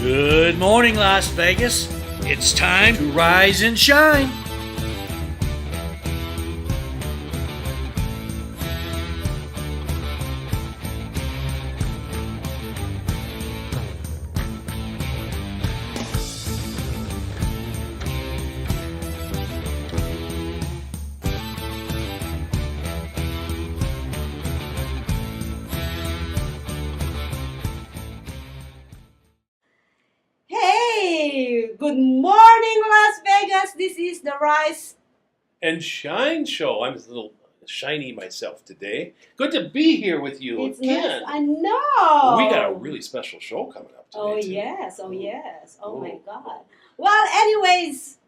Good morning, Las Vegas. It's time to rise and shine. Hey, good morning, Las Vegas. This is the Rise. And Shine Show. I'm a little shiny myself today. Good to be here with you It's again. nice. I know. We got a really special show coming up today. Oh too. yes. Oh yes. Oh my Ooh. God. Well, anyways.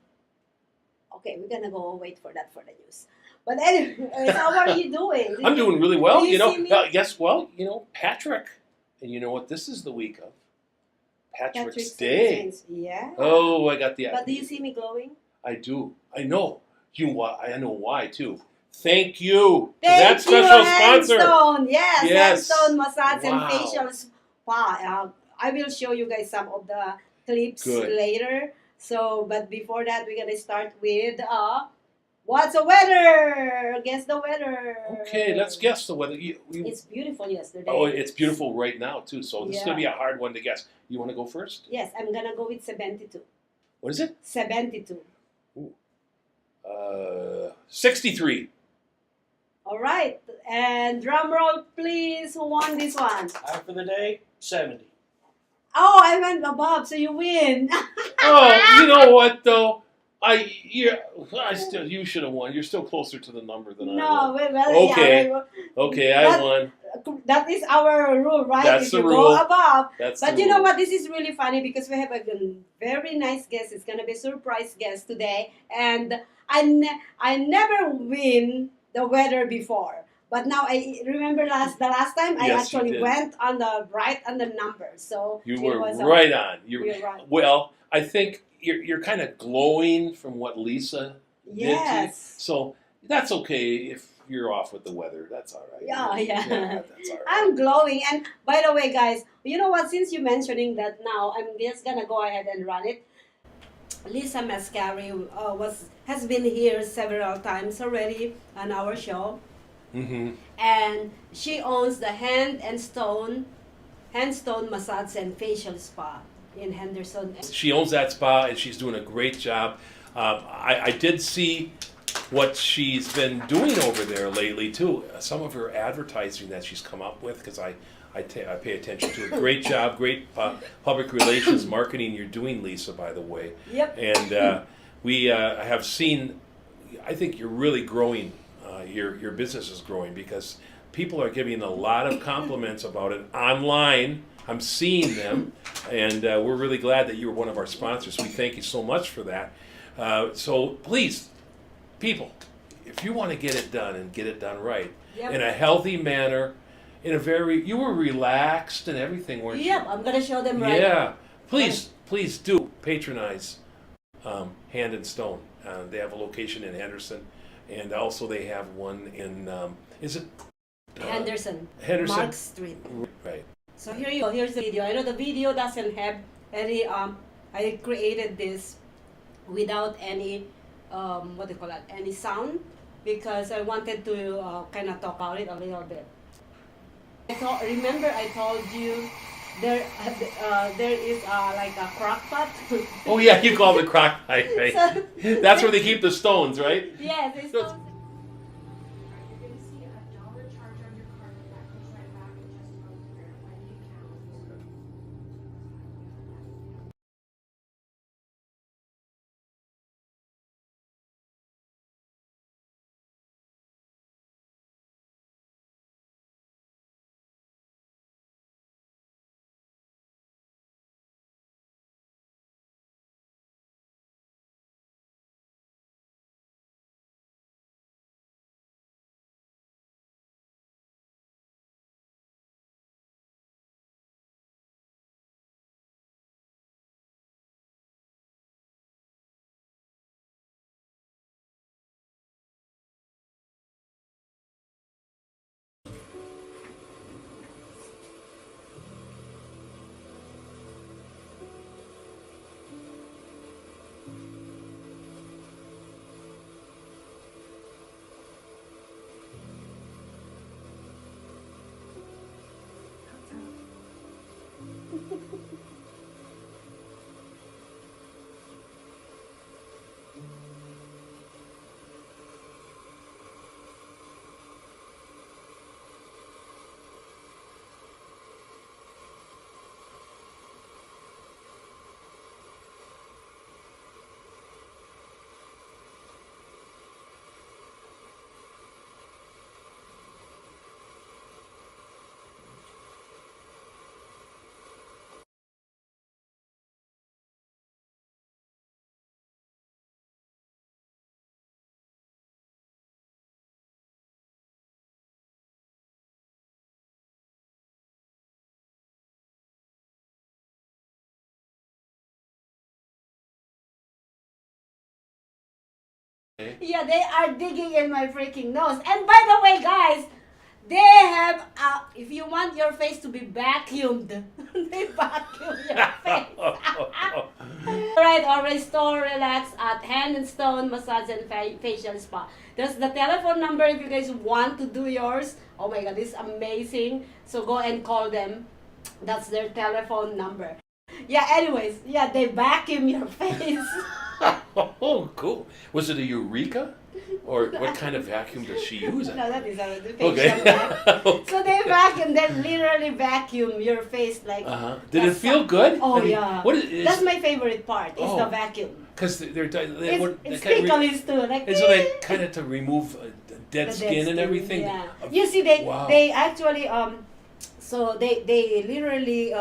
Okay, we're gonna go wait for that for the news. But anyways, how are you doing? I'm doing really well. Do you see me? Yes, well, Patrick. And you know what this is the week of? Patrick's Day. Saints. Yeah. Oh, I got the But do you see me glowing? I do. I know. I know why too. Thank you to Thank that special you, sponsor. Handstone. Yes, Yes. Handstone massage and Wow. facial spa. I will show you guys some of the clips Good. later. So, but before that, we're gonna start with what's the weather? Guess the weather. Okay, let's guess the weather. It's beautiful yesterday. Oh, it's beautiful right now too. So this is going to be Yeah. a hard one to guess. You want to go first? Yes, I'm gonna go with 72. What is it? 72. 63. All right, and drum roll, please. Who won this one? High for the day, 70. Oh, I went above, so you win. Oh, you know what though? You should have won. You're still closer to the number than I No, was. well, Okay. yeah, Okay, I That- won. that is our rule, right? That's if the you rule. go above. That's But the you know rule. what? This is really funny because we have a very nice guest. It's gonna be a surprise guest today, and I never win the weather before. But now I remember the last time I Yes, you actually did. went on the numbers. So You it were was right on. You're right. Well, I think you're kind of glowing from what Lisa did to you. Yes. So that's okay if you're off with the weather. That's all right. Yeah. That's all right. I'm glowing. And by the way, guys, you know what? Since you're mentioning that now, I'm just gonna go ahead and run it. Lisa Mascari has been here several times already on our show, Mm-hmm. and she owns the Handstone Massage and Facial Spa in Henderson. She owns that spa, and she's doing a great job. I did see what she's been doing over there lately too. Some of her advertising that she's come up with, because I pay attention to it. Great job, great public relations marketing you're doing, Lisa. By the way. Yep. And we have seen. I think you're really growing. Your business is growing because people are giving a lot of compliments about it online. I'm seeing them, and we're really glad that you were one of our sponsors. We thank you so much for that. So please, people, if you want to get it done and get it done right, Yep. in a healthy manner, you were relaxed and everything, weren't you? Yep. I'm gonna show them right. Yeah. Please do patronize Hand and Stone. They have a location in Henderson, and also they have one in is it Henderson. Henderson? Mark Street. Right. So here you go. Here's the video. I know the video doesn't have any. I created this without any what do you call that? Any sound, because I wanted to kind of talk about it a little bit. Remember I told you there is like a crock pot. Oh yeah, you call it crock pot, right? So- That's where they keep the stones, right? Yes, it's So- Yeah, they are digging in my freaking nose. And by the way, guys, they have, if you want your face to be vacuumed, they vacuum your face. Alright, or restore, relax at Hand and Stone Massage and Facial Spa. There's the telephone number if you guys want to do yours. Oh my god, this is amazing. So go and call them. That's their telephone number. Yeah, anyways, yeah, they vacuum your face. Oh, cool. Was it a Eureka? Or what kind of vacuum does she use? No, that is a facial Okay. vac. Okay. So they vacuum, they literally vacuum your face like. Did it feel good? Oh I mean, yeah. What is? That's my favorite part. Is Oh. the vacuum. Because they're It's ticklish too. Like. and so they kind of to remove dead the skin and everything. Yeah. You see, they Wow. they actually so they literally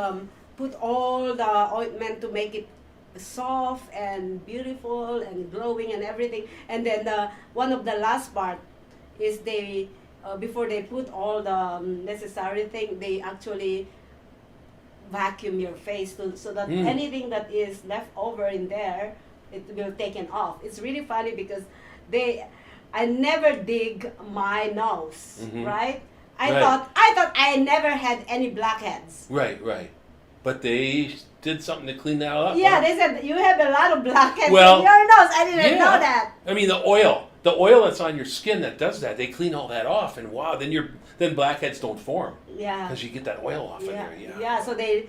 put all the ointment to make it soft and beautiful and glowing and everything. And then one of the last part is they before they put all the necessary thing, they actually vacuum your face so that anything that is left over in there, it will taken off. It's really funny because I never dig my nose, right? I Right. thought I never had any blackheads. Right. But they did something to clean that up. Yeah, huh? they said you have a lot of blackheads Well, in your nose. I didn't yeah. know that. I mean, the oil that's on your skin that does that, they clean all that off, and wow, then blackheads don't form Yeah. because you get that oil off in Yeah. there. Yeah. Yeah. So they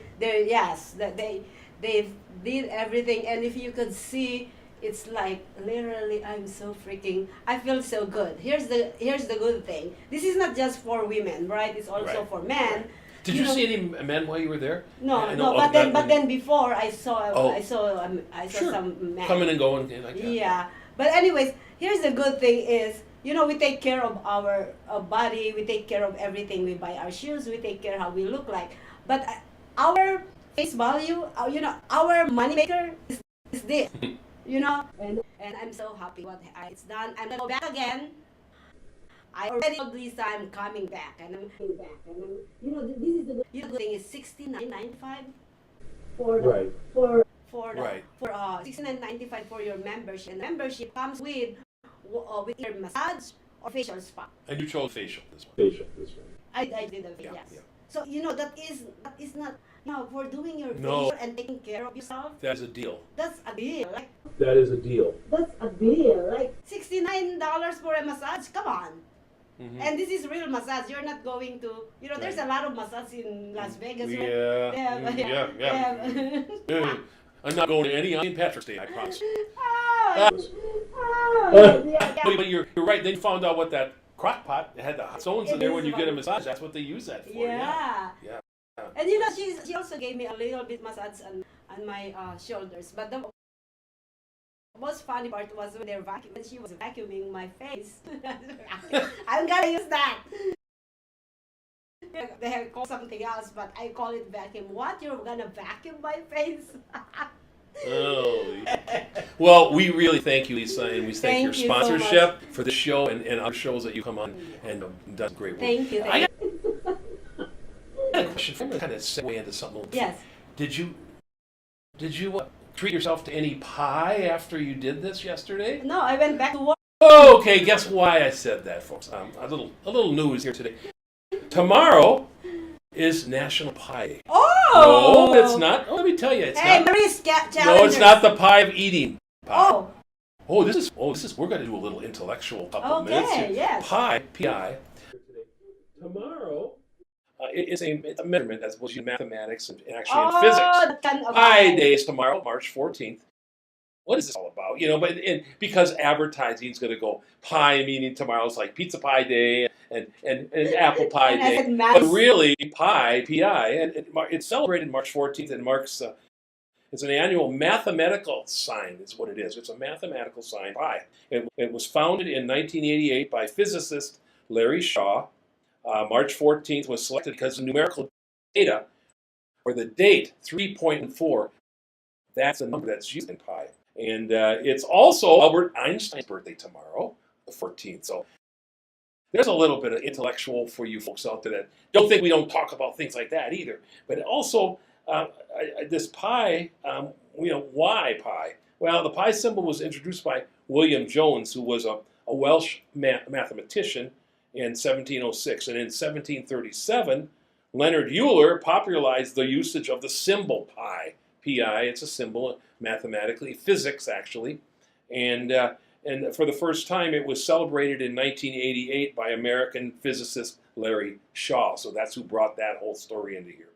did everything, and if you could see, it's like literally I'm so freaking. I feel so good. Here's the good thing. This is not just for women, right? It's also Right. for men. Did you know- see any men while you were there? No, I no. know, But then before I saw Oh. I saw Sure. some men. Coming and going like that. Yeah, but anyways, here's the good thing is, we take care of our body, we take care of everything. We buy our shoes, we take care how we look like. But our face value, our money maker is this, And I'm so happy what it's done. I'm gonna go back again. I already told Lisa I'm coming back, and I'm coming back, and this is the good thing is $69.95 for the Right. for Right. $69.95 for your membership. And the membership comes with your massage or facial spa. And you chose facial this one. I did a Yeah, yes. yeah. So that is not for doing your No. facial and taking care of yourself. That's a deal. That's a deal. Like That is a deal. that's a deal. Like $69 for a massage. Come on. Mm-hmm. And this is real massage. You're not going to, there's a lot of massage in Las Vegas. Right? Yeah. Yeah. I'm not going to any on St. Patrick's Day, I promise. Yeah. But you're right. Then you found out what that crock pot had the hot stones in It there is when you get a about- massage. That's what they use that for. Yeah. Yeah. And she also gave me a little bit massage on my shoulders. But the most funny part was when when she was vacuuming my face. I'm gonna use that. They have called something else, but I call it vacuum. What? You're gonna vacuum my face? Oh. Well, we really thank you, Lisa, and we thank Thank your you so sponsorship for this show and other shows that you come on and done great work. Thank you. I got a question for you, kind of segue into something. A little Yes. Did you treat yourself to any pie after you did this yesterday? No, I went back to work. Oh, okay, guess why I said that, folks. A little news here today. Tomorrow is National Pie Day. Oh! No, it's not. Oh, let me tell you, it's Hey, not. Marie's challengers. No, it's not the pie of eating pie. Oh, This is. We're going to do a little intellectual couple of minutes okay, here. yes. Pie, P-I. Tomorrow, it's a measurement that's used in mathematics and actually in physics. the kind of Pie Day is tomorrow, March 14th. What is this all about? But because advertising is going to go pie, meaning tomorrow's like pizza pie day and apple pie And I day. said maths. But really, pie, P-I, and it's celebrated March 14th and marks, it's an annual mathematical sign is what it is. It's a mathematical sign, pi. It was founded in 1988 by physicist Larry Shaw. March 14th was selected because the numerical data, or the date, 3.4, that's the number that's used in pi. And it's also Albert Einstein's birthday tomorrow, the 14th. So there's a little bit of intellectual for you folks out there that don't think we don't talk about things like that either. But also, this pi, why pi? Well, the pi symbol was introduced by William Jones, who was a Welsh mathematician in 1706. And in 1737, Leonard Euler popularized the usage of the symbol pi. Pi, it's a symbol mathematically, physics actually. And for the first time, it was celebrated in 1988 by American physicist Larry Shaw. So that's who brought that whole story into here.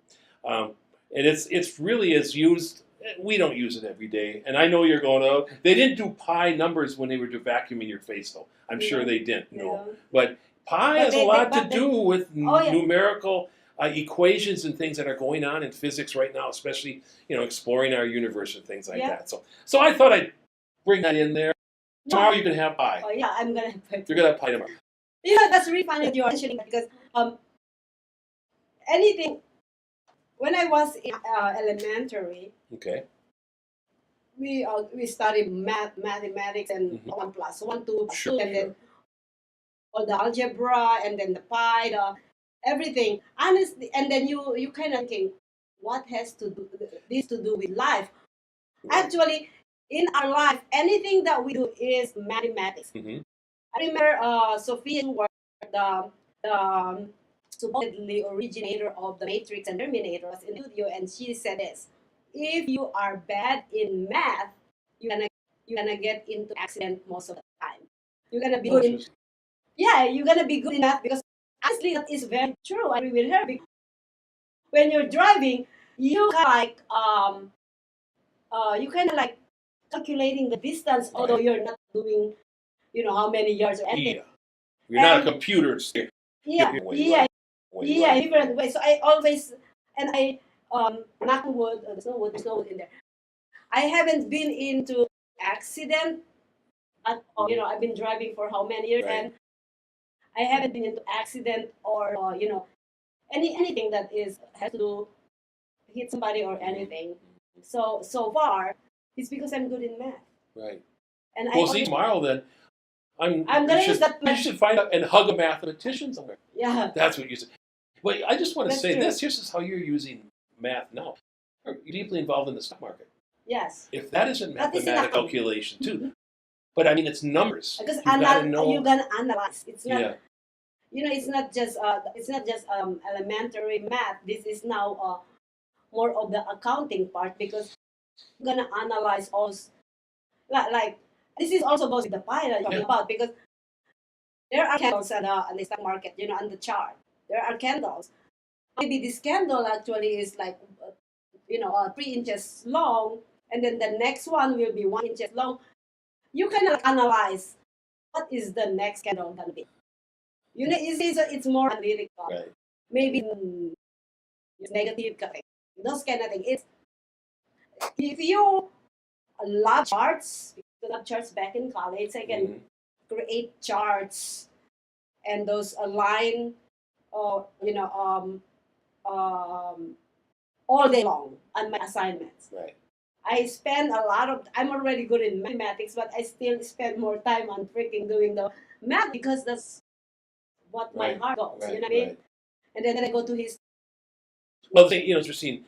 And it's really is used. We don't use it every day. And I know you're going, oh, they didn't do pi numbers when they were vacuuming your face, though. I'm sure they didn't. No, but pi has a lot to do with numerical equations and things that are going on in physics right now, especially exploring our universe and things like that. So I thought I'd bring that in there. Tomorrow you can have pi. Oh yeah, I'm gonna have pi. You're gonna have pi tomorrow. That's really funny that you're mentioning that because anything. When I was in elementary, okay, we studied mathematics and 1 plus 1, 2, and then all the algebra and then the pi, everything. Honestly, and then you kind of thinking, what has this to do with life? Actually, in our life, anything that we do is mathematics. Mm-hmm. I remember Sophia Stewart, the supposedly originator of the Matrix and Terminator, was in the studio, and she said this: if you are bad in math, you're gonna get into accident most of the time. You're gonna be good in you're gonna be good in math because honestly that is very true. I agree with her because when you're driving, you kind of like calculating the distance, although you're not doing how many yards or anything. You're not a computer. Different way. So I always, and I knock on wood, there's no wood in there. I haven't been into accident at all. I've been driving for how many years, and I haven't been into accident or anything that has to hit somebody or anything. So far, it's because I'm good in math. Right. And see tomorrow then. I'm gonna use that. You should find out and hug a mathematician somewhere. Yeah. That's what you said. But I just want to say true. this. This is how you're using math now. You're deeply involved in the stock market. Yes. If that isn't mathematical calculation too, but I mean it's numbers. Because you're gonna analyze. It's not. Yeah. It's not just elementary math. This is now more of the accounting part because you're gonna analyze all. Like this is also goes with the pie that you're talking about because there are candles on the stock market. On the chart. There are candles. Maybe this candle actually is like, 3 inches long, and then the next one will be 1 inch long. You can analyze what is the next candle gonna be. It's more analytical. Right. Maybe it's negative, those kind of things. If you love charts, back in college, I can create charts and those align. All day long on my assignments. Right. I spend I'm already good in mathematics, but I still spend more time on freaking doing the math because that's what my heart goes. You know what I mean? And then I go to his. Well, interesting.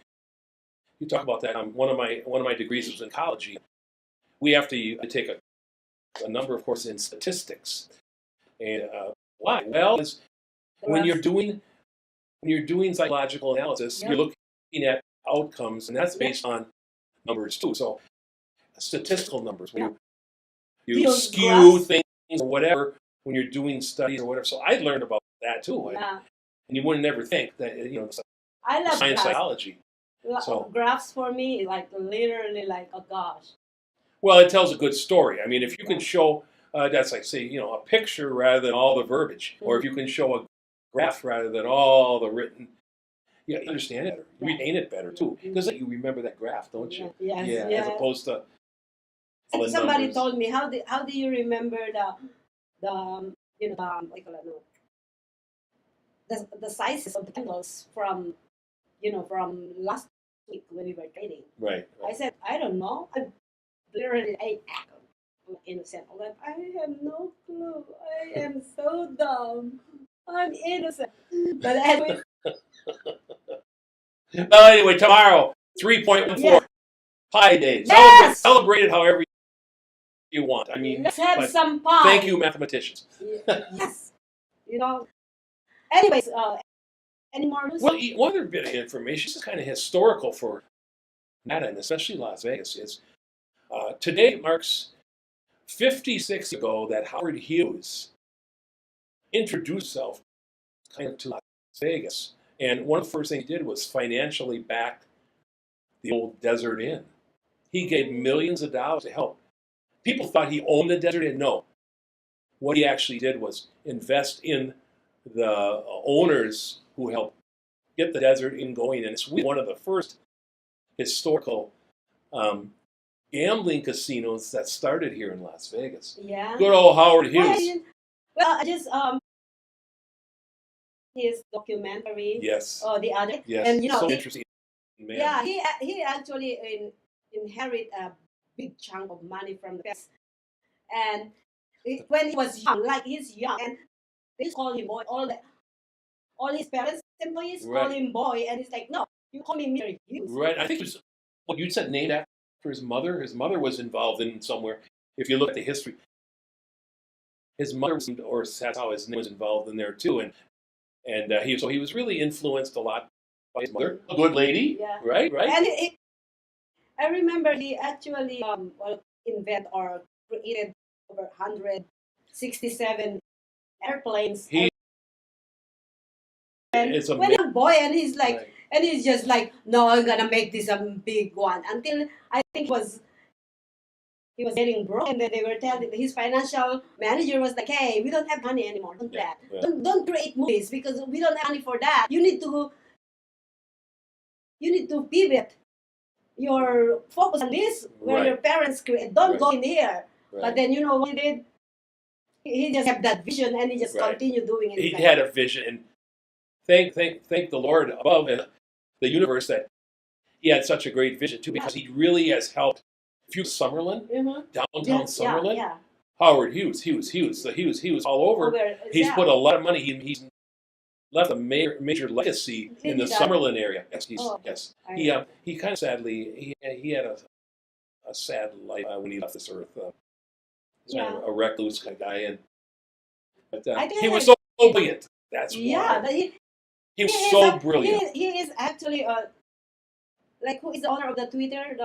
You talk about that. One of my degrees was in ecology. We have to take a number of courses in statistics, and why? Well, when you're doing psychological analysis, you're looking at outcomes, and that's based on numbers too. So statistical numbers, when you skew things or whatever, when you're doing studies or whatever. So I learned about that too, and you wouldn't never think that I love science graphs. Psychology. So graphs for me, like literally, like oh gosh. Well, it tells a good story. I mean, if you can show that's like say a picture rather than all the verbiage, or if you can show a graph rather than all the written. You understand it better. You retain it better too, because you remember that graph, don't you? Yes. As opposed to. Somebody told me how do you remember the sizes of the candles from last week when we were trading. Right. I said I don't know. I'm innocent. I have no clue. I am so dumb. I'm innocent. But anyway. Well, anyway, tomorrow, 3.14 Pi Day. Yes! Celebrate it however you you want. I mean, let's have but some pie. thank you, mathematicians. Yes. You know. Anyways, any more news? Well, one other bit of information, this is kind of historical for Nevada and especially Las Vegas, is today marks 56 ago that Howard Hughes introduced himself kind of to Las Vegas. And one of the first things he did was financially back the old Desert Inn. He gave millions of dollars to help. People thought he owned the Desert Inn. No. What he actually did was invest in the owners who helped get the Desert Inn going. And it's one of the first historical gambling casinos that started here in Las Vegas. Yeah. Good old Howard Hughes. Well, I just his documentary. Yes. The other. Yes. And you know, so interesting. Man. Yeah, he actually inherit a big chunk of money from the parents. And when he was young, like he's young, and they call him boy. All his parents, employees call him boy, and he's like, no, you call me Mr. Hughes. Right. I think it was what you said named after his mother. His mother was involved in somewhere. If you look at the history, his mother was, or that's how his name was involved in there too. And he was really influenced a lot by his mother, a good lady. Yeah. Right. And I remember he actually invent or created over 167 airplanes. It's when a boy, and he's like, right. And he's just like, no, I'm gonna make this a big one. Until I think he was getting broke, and then they were telling his financial manager was like, hey, we don't have money anymore. Don't that. Yeah. Don't create movies because we don't have money for that. You need to pivot your focus on this where your parents create. Don't go in here. Right. But then you know what he did? He just had that vision, and he just continued doing it. He had a vision, and thank the Lord above the universe that he had such a great vision too, because he really has helped. If you Summerlin, downtown Summerlin, Howard Hughes, the Hughes all over. He's put a lot of money. He's left a major legacy in the Summerlin area. Yes, he kind of sadly he had a sad life when he left this earth. He's kind of a recluse kind of guy, but he was so brilliant. That's why. He was so brilliant. He is actually like, who is the owner of the Twitter?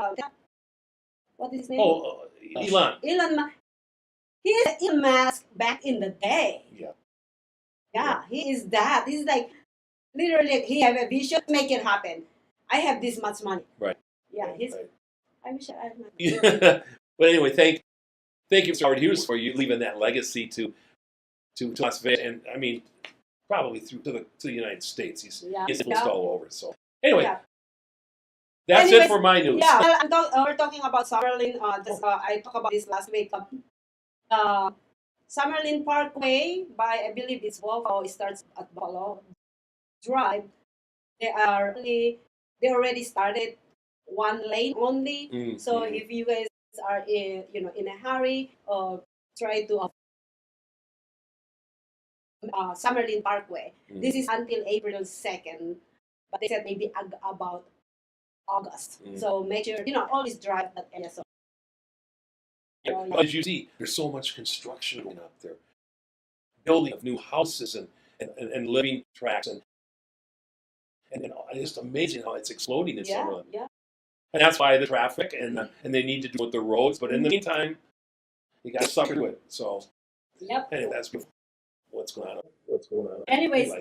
What is his name? Oh, Elon. Elon. He is Elon Musk back in the day. Yeah, he is that. He's like, literally, he have a vision, make it happen. I have this much money. Right. Yeah, I wish I had money. But anyway, thank you, Mr. Howard Hughes, for you leaving that legacy to Las Vegas, and I mean, probably to the United States. He's influenced all over. So anyway, that's it for my news. Yeah, we're talking about Summerlin. I talked about this last week. Summerlin Parkway by, I believe it's Volvo. It starts at Buffalo Drive. They already started one lane only. Mm-hmm. So if you guys are in a hurry, try to Summerlin Parkway. Mm-hmm. This is until April 2nd, but they said maybe about August. Mm-hmm. So make sure always drive that area. So as you see, there's so much construction going up there, building of new houses and living tracts, and it's just amazing how it's exploding in Summerlin. Yeah. And that's why the traffic and they need to do with the roads. But in the meantime, you got to suck through it. So anyway, that's what's going on. Anyways,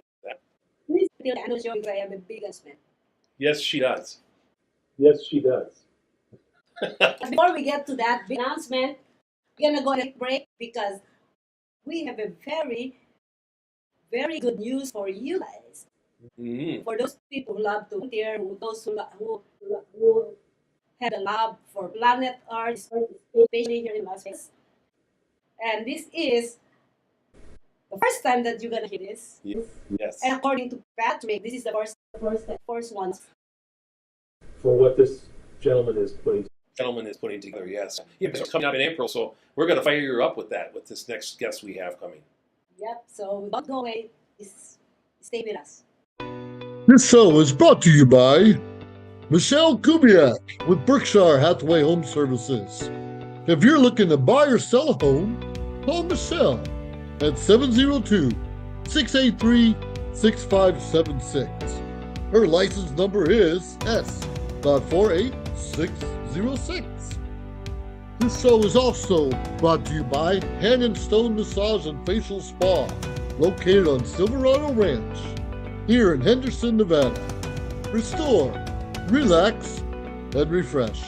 please tell Anna show I am a big fan. Yes, she does. Before we get to that big announcement, we're gonna go on a break because we have a very, very good news for you guys. Mm-hmm. For those people who love to volunteer, those who have a love for planet Earth, especially here in Las Vegas. And this is the first time that you're gonna hear this. Yes. And according to Patrick, this is the first one. For what this gentleman is putting together, yes. Yeah, it's coming up in April, so we're going to fire you up with this next guest we have coming. Yep, so don't go away. Stay with us. This show is brought to you by Michelle Kubiak with Berkshire Hathaway Home Services. If you're looking to buy or sell a home, call Michelle at 702-683-6576. Her license number is S.48606. This show is also brought to you by Hand and Stone Massage and Facial Spa, located on Silverado Ranch, here in Henderson, Nevada. Restore, relax, and refresh.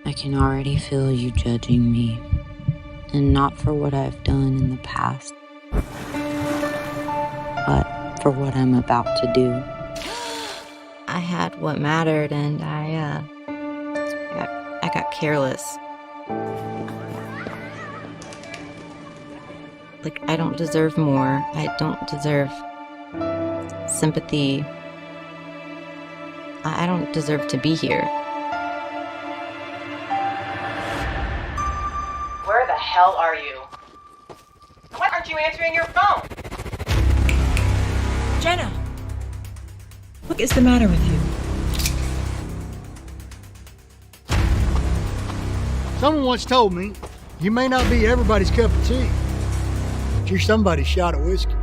I can already feel you judging me, and not for what I've done in the past, but for what I'm about to do. I had what mattered, and I got careless. Like, I don't deserve more. I don't deserve sympathy. I don't deserve to be here. Where the hell are you? Why aren't you answering your phone? Jenna! What is the matter with you? Someone once told me, you may not be everybody's cup of tea, but you're somebody's shot of whiskey.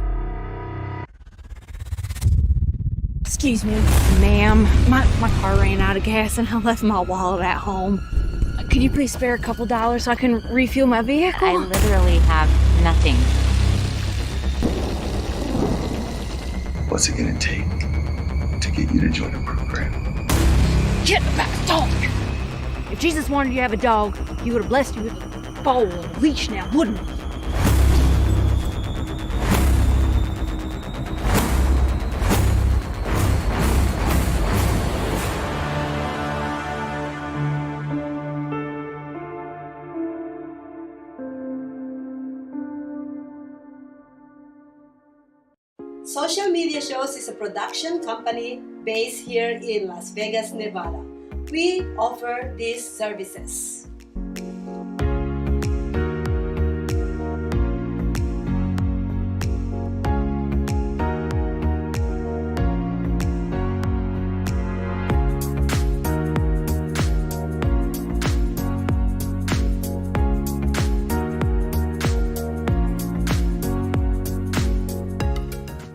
Excuse me, ma'am. My car ran out of gas and I left my wallet at home. Could you please spare a couple dollars so I can refuel my vehicle? I literally have nothing. What's it gonna take to get you to join the program? Get back, dog! If Jesus wanted you to have a dog, he would have blessed you with a bowl and a leash now, wouldn't he? Social Media Shows is a production company based here in Las Vegas, Nevada. We offer these services.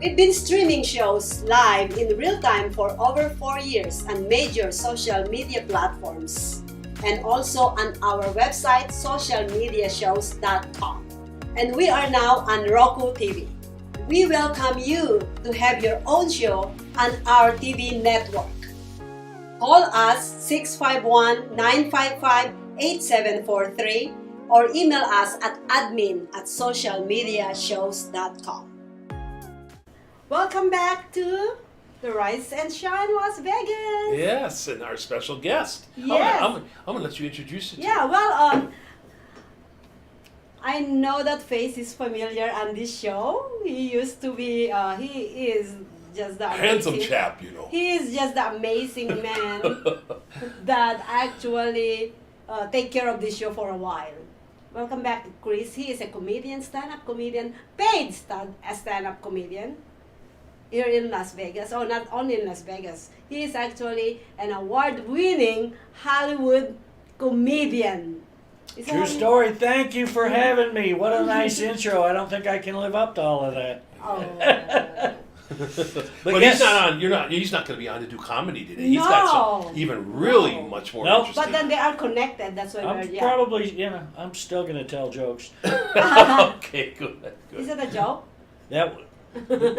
We've been streaming shows live in real time for over 4 years on major social media platforms and also on our website socialmediashows.com. And we are now on Roku TV. We welcome you to have your own show on our TV network. Call us 651-955-8743 or email us at admin@socialmediashows.com. Welcome back to the Rise and Shine Las Vegas. Yes, and our special guest. Yes. I'm gonna let you introduce it. Yeah, well, I know that face is familiar on this show. He used to be, he is just the Handsome amazing, chap, you know. He is just the amazing man that actually take care of this show for a while. Welcome back, Chris. He is a comedian, stand-up comedian, paid stand-up comedian here in Las Vegas. Oh, not only in Las Vegas. He is actually an award-winning Hollywood comedian. True story. Thank you for having me. What a nice intro. I don't think I can live up to all of that. Oh. But yes. he's not on. He's not going to be on to do comedy today. He's No. got some even really much more Nope. interesting. But then they are connected. That's why I'm we're, yeah. probably, I'm still going to tell jokes. Okay, good. Is it a joke? That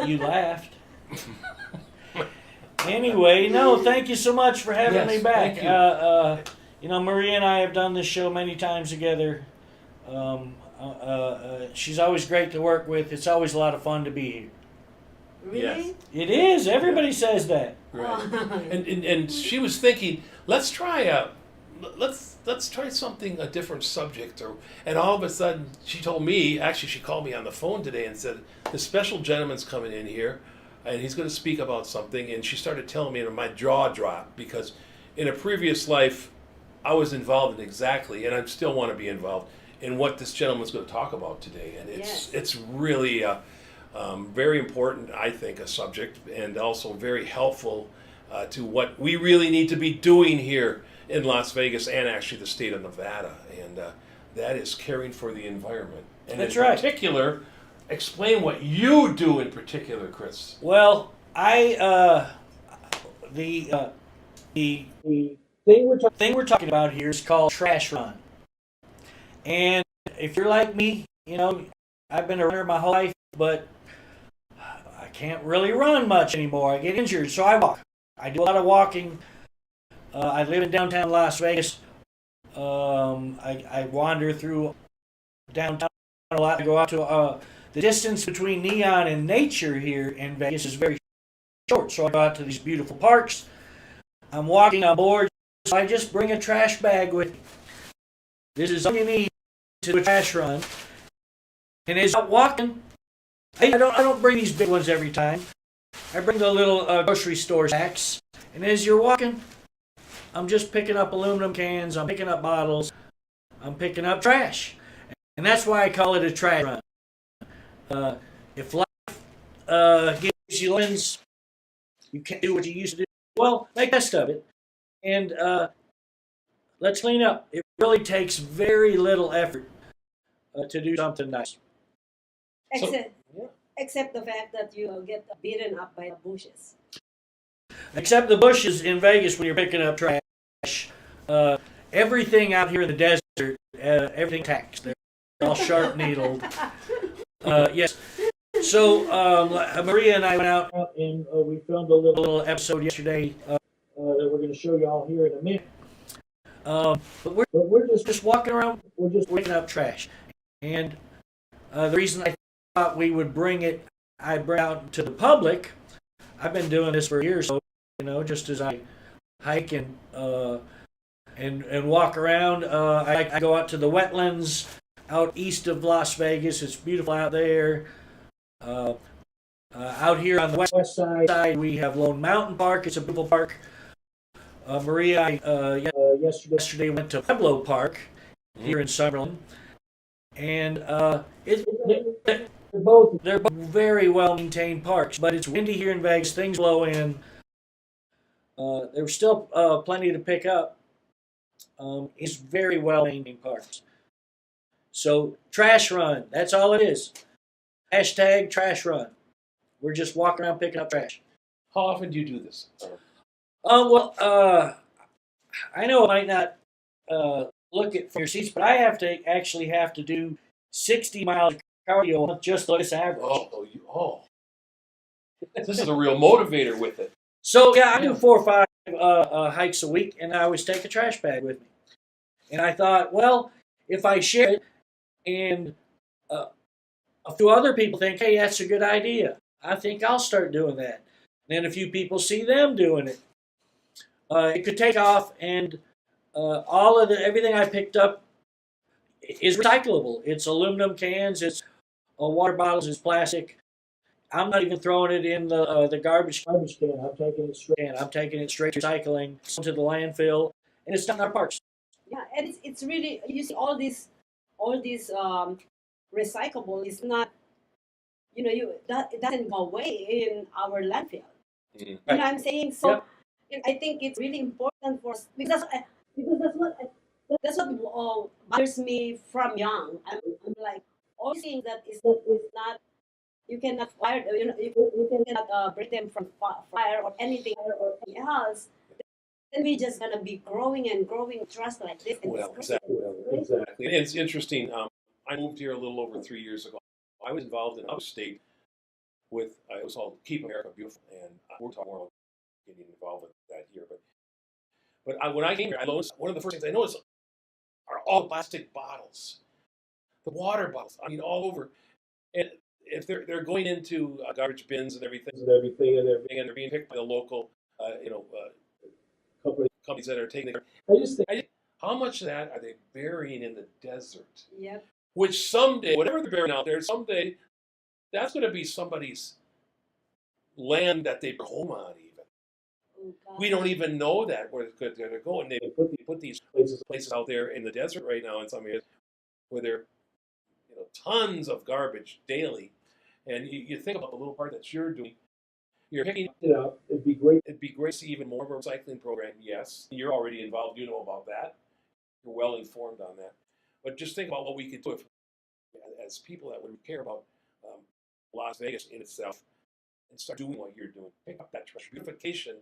you laughed. Anyway, no, thank you so much for having Yes, me back. thank you. Maria and I have done this show many times together. She's always great to work with. It's always a lot of fun to be here. Really? Yes. It is. Everybody says that. Right. And she was thinking, let's try something, a different subject, and all of a sudden she told me, actually she called me on the phone today and said, this special gentleman's coming in here and he's going to speak about something, and she started telling me, and my jaw dropped, because in a previous life I was involved in exactly, and I still want to be involved in what this gentleman's going to talk about today, and it's really very important, I think, a subject, and also very helpful to what we really need to be doing here in Las Vegas and actually the state of Nevada, and that is caring for the environment. And That's in right. particular, explain what you do in particular, Chris. Well, the thing we're talking about here is called trash run. And if you're like me, I've been a runner my whole life, but I can't really run much anymore. I get injured, so I walk. I do a lot of walking. I live in downtown Las Vegas. I wander through downtown a lot. I go out to the distance between Neon and nature here in Vegas is very short, so I go out to these beautiful parks. I'm walking on board, so I just bring a trash bag with me. This is all you need to do a trash run. And as I'm walking, I don't bring these big ones every time. I bring the little grocery store sacks. And as you're walking, I'm just picking up aluminum cans, I'm picking up bottles, I'm picking up trash. And that's why I call it a trash run. If life gives you lemons, you can't do what you used to do. Well, make the best of it. And let's clean up. It really takes very little effort to do something nice. Except the fact that you get beaten up by the bushes. Except the bushes in Vegas when you're picking up trash. Everything out here in the desert, everything taxed. They're all sharp needled. Yes. So Maria and I went out and we filmed a little episode yesterday that we're going to show you all here in a minute. But we're just walking around. We're just picking up trash. And the reason I thought we would bring it out to the public, I've been doing this for years. So just as I hike and walk around, I go out to the wetlands out east of Las Vegas. It's beautiful out there. Out here on the west side, we have Lone Mountain Park. It's a beautiful park. Maria, yesterday went to Pueblo Park here in Summerlin, and they're both very well maintained parks. But it's windy here in Vegas. Things blow in. There's still plenty to pick up. It's very well maintained parks. So trash run. That's all it is. Hashtag trash run. We're just walking around picking up trash. How often do you do this? I know it might not look it from your seats, but I have to do 60 miles of cardio just like this average. This is a real motivator with it. So yeah, I do 4 or 5 hikes a week, and I always take a trash bag with me. And I thought, well, if I share it, and a few other people think, hey, that's a good idea, I think I'll start doing that. And then a few people see them doing it. It could take off, and everything I picked up is recyclable. It's aluminum cans, it's water bottles, it's plastic. I'm not even throwing it in the garbage can. I'm taking it straight to recycling, to the landfill, and it's not in our parks. Yeah, and it's really, you see all these recyclable is not, it doesn't go away in our landfill. Mm-hmm. You know what I'm saying? So I think it's really important for us because that's what bothers me from young. I'm like, all things that is not, you cannot fire, you cannot break them from fire or anything else. Then we just gonna be growing and growing trust like this. And Exactly. It's interesting. I moved here a little over 3 years ago. I was involved in upstate with it was called Keep America Beautiful, and we'll talk more about getting involved with that here. But when I came here, I noticed one of the first things I noticed are all plastic bottles, the water bottles. I mean, all over, and if they're going into garbage bins and everything, and they're being picked by the local, companies that are taking it. I just think, how much of that are they burying in the desert? Yep. Which someday, whatever they're burying out there, someday that's going to be somebody's land that they home on. Even we don't even know that where it's going to go, and they put these places out there in the desert right now in some areas where there, tons of garbage daily. And you think about the little part that you're doing. You're picking You know, it'd be great. It'd be great to see even more of a recycling program, yes. You're already involved, you know about that. You're well informed on that. But just think about what we could do if, as people that would care about Las Vegas in itself and start doing what you're doing. Pick up that trash. Beautification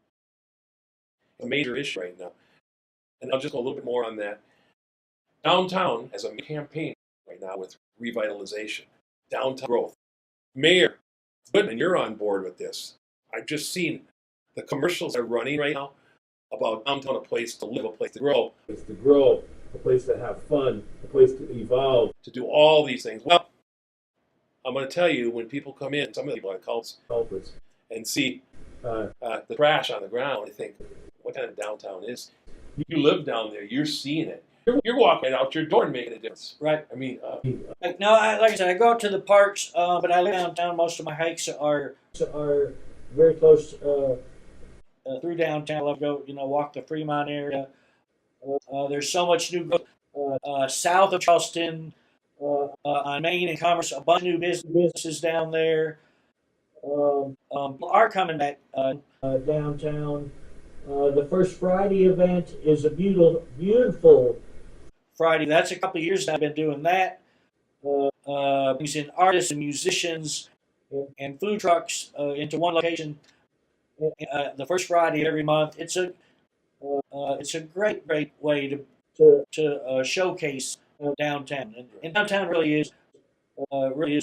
is a major issue right now. And I'll just go a little bit more on that. Downtown has a campaign right now with revitalization, downtown growth. Mayor Goodman, you're on board with this. I've just seen the commercials are running right now about downtown, a place to live, a place to grow. A place to grow, a place to have fun, a place to evolve. To do all these things. Well, I'm going to tell you, when people come in, some of the people are cults, and see the trash on the ground, they think, what kind of downtown is? You live down there, you're seeing it. You're walking out your door and making a difference. Right. I mean, like I said, I go out to the parks, but I live downtown. Most of my hikes are very close through downtown. I love to go, walk the Fremont area. There's so much new growth south of Charleston, on Main and Commerce. A bunch of new businesses down there are coming back downtown. The First Friday event is a beautiful Friday. That's a couple of years now I've been doing that. Using artists and musicians and food trucks into one location. The first Friday of every month. It's a great way to showcase downtown, and downtown really is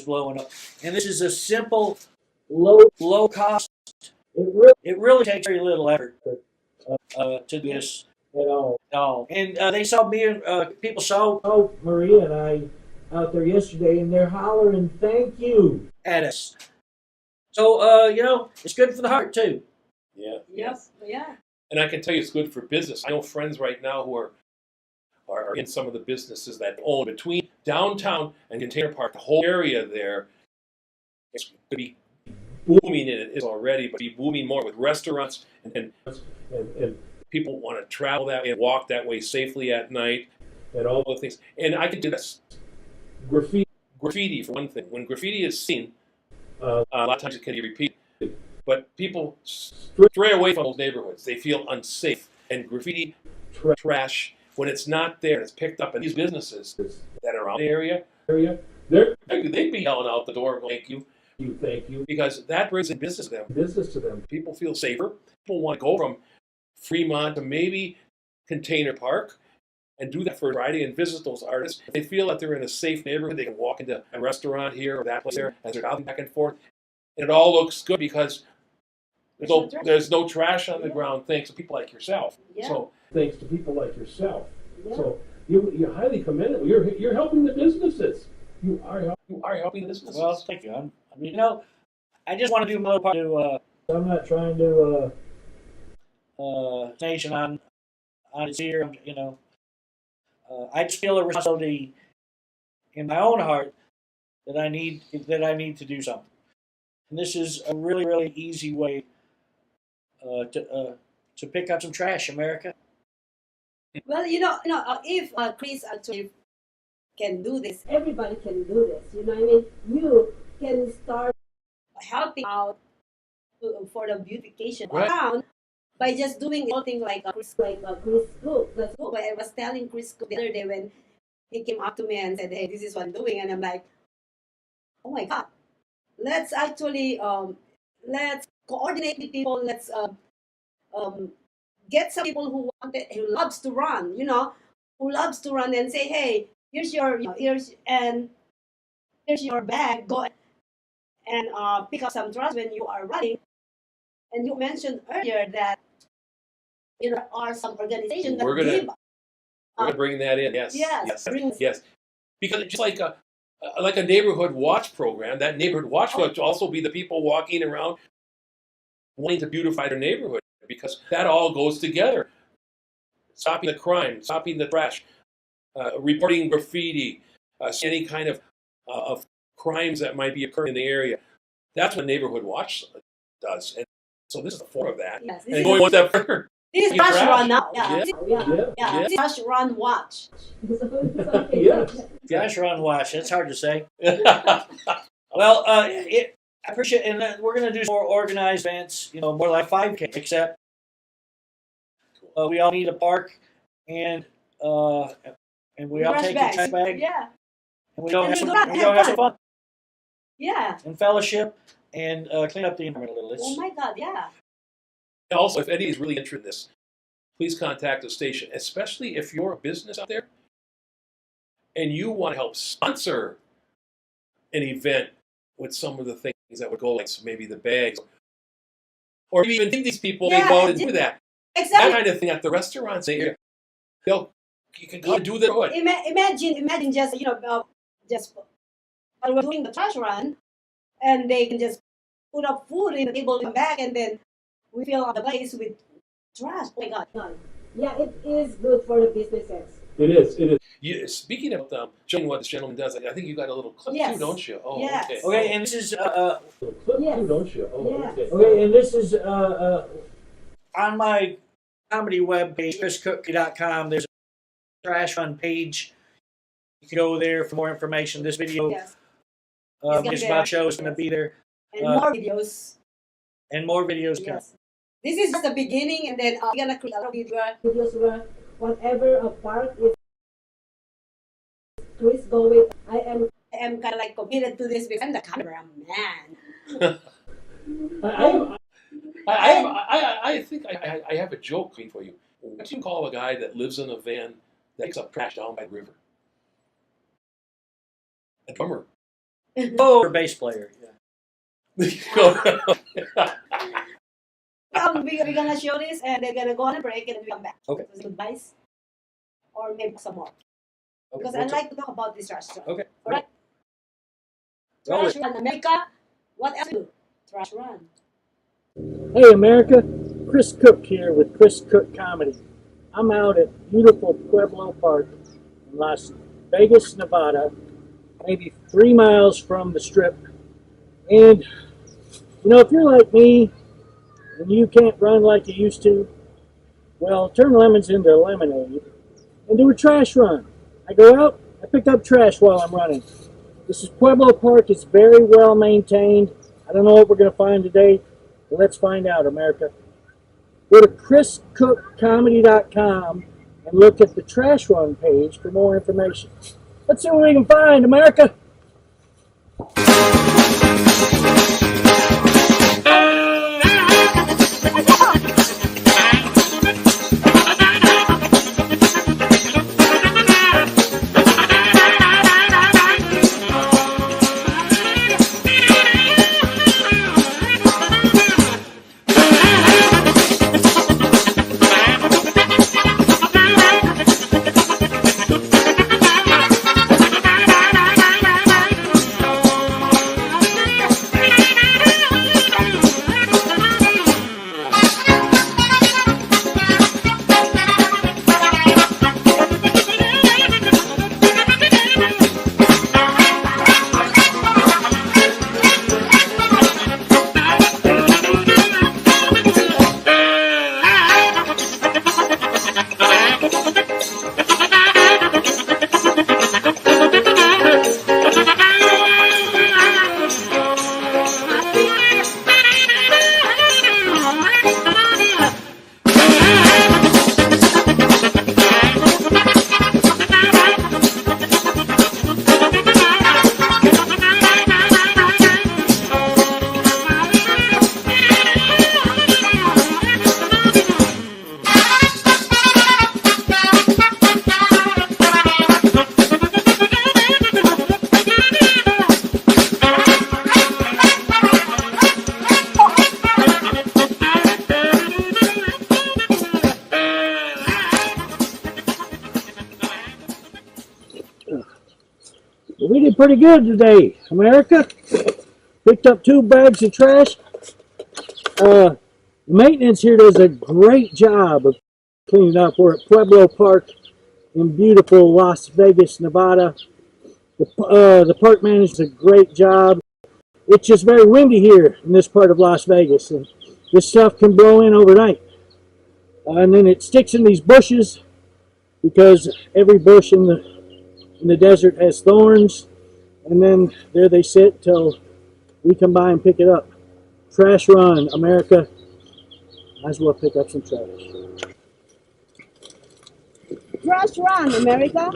blowing up. And this is a simple, low cost. It really takes very little effort to do this at all. And they saw me and people saw Maria and I out there yesterday, and they're hollering "thank you" at us. So it's good for the heart too. Yeah. Yes. Yeah. And I can tell you, it's good for business. I know friends right now who are in some of the businesses that own between downtown and Container Park. The whole area there is going to be booming, and it is already, but be booming more with restaurants and people want to travel that way and walk that way safely at night and all the things. And I can do this. Graffiti, for one thing. When graffiti is seen, a lot of times it can be repeated. But people stray away from those neighborhoods. They feel unsafe. And graffiti, trash, when it's not there, it's picked up in these businesses that are around the area, they'd be yelling out the door, "Thank you. Thank you," because that brings in business to them. People feel safer. People want to go from Fremont to maybe Container Park and do that for Friday and visit those artists. If they feel that they're in a safe neighborhood, they can walk into a restaurant here or that place there as they're traveling back and forth. And it all looks good because there's no trash on the ground, thanks to people like yourself. Yeah. So thanks to people like yourself. Yeah. So you're highly commendable. You're helping the businesses. You are helping the businesses. Well, thank you. I just want to do my little part to. I'm not trying to nation on its ear. I just feel a responsibility in my own heart that I need to do something. And this is a really, really easy way to pick up some trash, America. Well, if Chris actually can do this, everybody can do this. You know what I mean? You can start helping out for the beautification of town by just doing something like Chris Cook. That's what I was telling Chris Cook the other day when he came up to me and said, "Hey, this is what I'm doing," and I'm like, "Oh my God, let's actually let's coordinate with people. Let's get some people who loves to run, who loves to run, and say, hey, here's your bag. Go and pick up some trash when you are running." And you mentioned earlier that there are some organizations that we're gonna bring that in. Yes. Yes. Because it's just like a neighborhood watch program. That neighborhood watch will also be the people walking around wanting to beautify their neighborhood, because that all goes together. Stopping the crime, stopping the trash, reporting graffiti, any kind of crimes that might be occurring in the area. That's what neighborhood watch does. And so this is a form of that. Yes, and going one step further. This is trash run now. Yeah. This is trash run watch. Yes. Trash run watch. That's hard to say. Well, I appreciate it. And we're going to do more organized events, you know, more like 5K, except we all need a park and we all take a trash bag. Yeah. And we all And have, we go out we and all have have some fun Yeah. and fellowship and clean up the environment a little. Oh my God, yeah. And also, if Eddie is really interested in this, please contact the station, especially if you're a business out there and you want to help sponsor an event with some of the things that would go, like maybe the bags, or even give these people they go and do that. Exactly. That kind of thing at the restaurants. You can go do that. Imagine just, just while we're doing the trash run, and they can just put up food in the table and come back, and then we fill up the place with trash. Oh my God. Yeah, it is good for the businesses. It is. It is. Speaking of showing what this gentleman does, I think you got a little clip Yes. too, don't you? Oh, Yes. okay. Okay, and this is Clip Yes. too, don't you? Oh, Yes. okay. okay, and this is on my comedy webpage, chriscook.com. There's a trash run page. You can go there for more information. This video, Yes. just about show is going to be there, And more videos. and more videos coming. Yes. This is just the beginning, and then we're gonna create a lot of videos where whenever a park is Chris go with. I am kind of like committed to this because I'm the cameraman. I think I have a joke for you. What do you call a guy that lives in a van that picks up trash down by the river? A drummer. Oh, or bass player. Yeah. We're gonna show this, and they're gonna go on a break, and then we come back. Okay. So goodbyes, or maybe some more. Okay, Because we'll I like to talk about this trash run. Okay. All right. Roll Trash it. run, America. What else do? Trash run. Hey America, Chris Cook here with Chris Cook Comedy. I'm out at beautiful Pueblo Park in Las Vegas, Nevada, maybe 3 miles from the Strip. And, if you're like me and you can't run like you used to, well, turn lemons into lemonade and do a trash run. I go out, I pick up trash while I'm running. This is Pueblo Park. It's very well maintained. I don't know what we're going to find today. Let's find out, America. Go to chriscookcomedy.com and look at the trash run page for more information. Let's see what we can find, America. We did pretty good today, America. Picked up 2 bags of trash. Maintenance here does a great job of cleaning up. We're at Pueblo Park in beautiful Las Vegas, Nevada. The park manager does a great job. It's just very windy here in this part of Las Vegas, and this stuff can blow in overnight. And then it sticks in these bushes because every bush in the desert has thorns, and then there they sit till we come by and pick it up. Trash run, America. Might as well pick up some trash. Trash run, America.